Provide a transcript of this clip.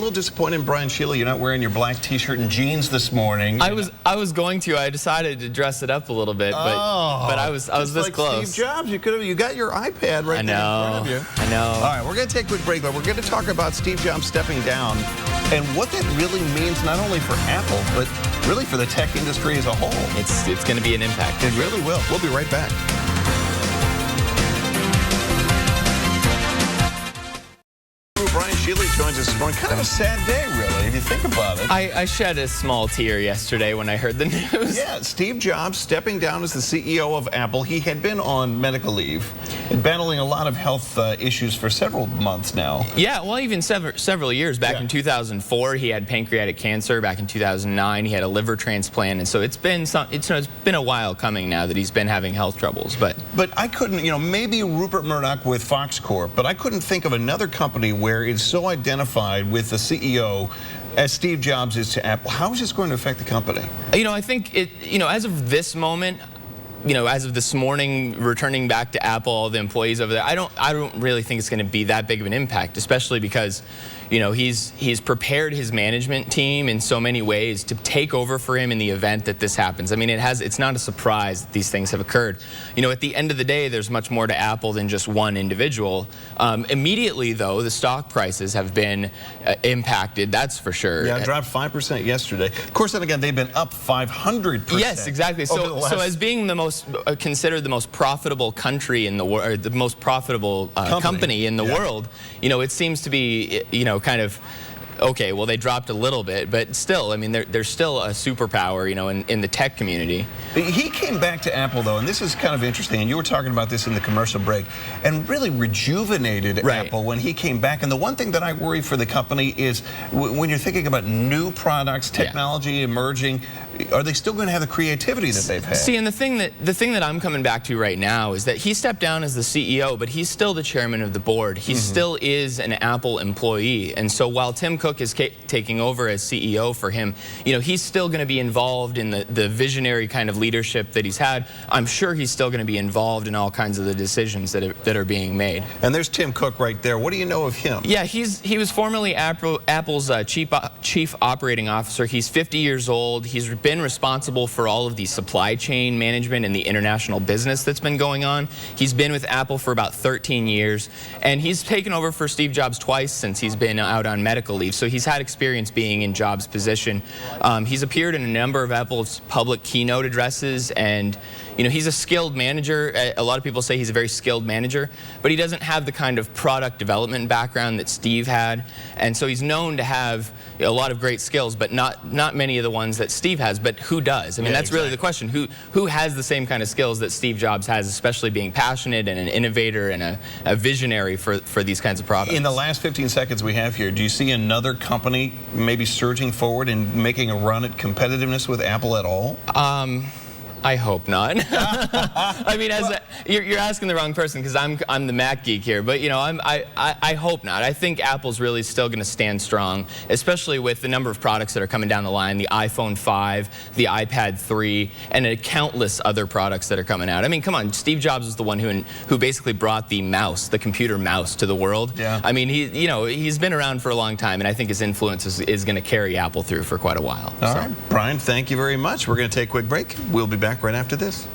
little disappointed in Brian Sheila. You're not wearing your black T-shirt and jeans this morning. I was going to. I decided to dress it up a little bit, but I was this like close. Steve Jobs, you got your iPad right there in front of you. I know. All right, we're going to take a quick break, but we're going to talk about Steve Jobs stepping down and what that really means not only for Apple, but really for the tech industry as a whole. It's going to be an impact. It really will. We'll be right back. Brian Sheila joins us this morning. Kind of a sad day, really, if you think about it. I shed a small tear yesterday when I heard the news. Yeah, Steve Jobs stepping down as the CEO of Apple. He had been on medical leave and battling a lot of health issues for several months now. Yeah, well, even several years. Back in 2004, he had pancreatic cancer. Back in 2009, he had a liver transplant. And so it's been a while coming now that he's been having health troubles. But I couldn't, maybe Rupert Murdoch with Fox Corp, but I couldn't think of another company where it's so identified with the CEO as Steve Jobs is to Apple. How is this going to affect the company? I think as of this moment, as of this morning, returning back to Apple, all the employees over there, I don't really think it's going to be that big of an impact, especially because, he's prepared his management team in so many ways to take over for him in the event that this happens. I mean, it's not a surprise that these things have occurred. At the end of the day, there's much more to Apple than just one individual. Immediately, though, the stock prices have been impacted, that's for sure. Yeah, it dropped 5% yesterday. Of course, then again, they've been up 500%. Yes, exactly. So as being the most considered the most profitable country in the world, the most profitable company in the world, it seems to be, kind of, okay, well, they dropped a little bit, but still, I mean, they're still a superpower, in the tech community. He came back to Apple, though, and this is kind of interesting, and you were talking about this in the commercial break, and really rejuvenated Apple when he came back. And the one thing that I worry for the company is when you're thinking about new products, technology emerging, are they still going to have the creativity that they've had? See, and the thing that I'm coming back to right now is that he stepped down as the CEO, but he's still the chairman of the board. He still is an Apple employee. And so while Tim Cook is taking over as CEO for him, he's still going to be involved in the visionary kind of leadership that he's had. I'm sure he's still going to be involved in all kinds of the decisions that are being made. And there's Tim Cook right there. What do you know of him? Yeah, he was formerly Apple's chief operating officer. He's 50 years old. He's been responsible for all of the supply chain management and the international business that's been going on. He's been with Apple for about 13 years, and he's taken over for Steve Jobs twice since he's been out on medical leave. So he's had experience being in Jobs' position. He's appeared in a number of Apple's public keynote addresses, and he's a skilled manager. A lot of people say he's a very skilled manager, but he doesn't have the kind of product development background that Steve had, and so he's known to have a lot of great skills, but not many of the ones that Steve has. But who does? I mean, that's really the question. Who has the same kind of skills that Steve Jobs has, especially being passionate and an innovator and a visionary for these kinds of products? In the last 15 seconds we have here, do you see another company maybe surging forward and making a run at competitiveness with Apple at all? I hope not. I mean, you're asking the wrong person because I'm the Mac geek here, but I hope not. I think Apple's really still going to stand strong, especially with the number of products that are coming down the line: the iPhone 5, the iPad 3, and countless other products that are coming out. I mean, come on, Steve Jobs was the one who basically brought the mouse, the computer mouse, to the world. Yeah. I mean, he's been around for a long time, and I think his influence is going to carry Apple through for quite a while. All right, Brian, thank you very much. We're going to take a quick break. We'll be back right after this.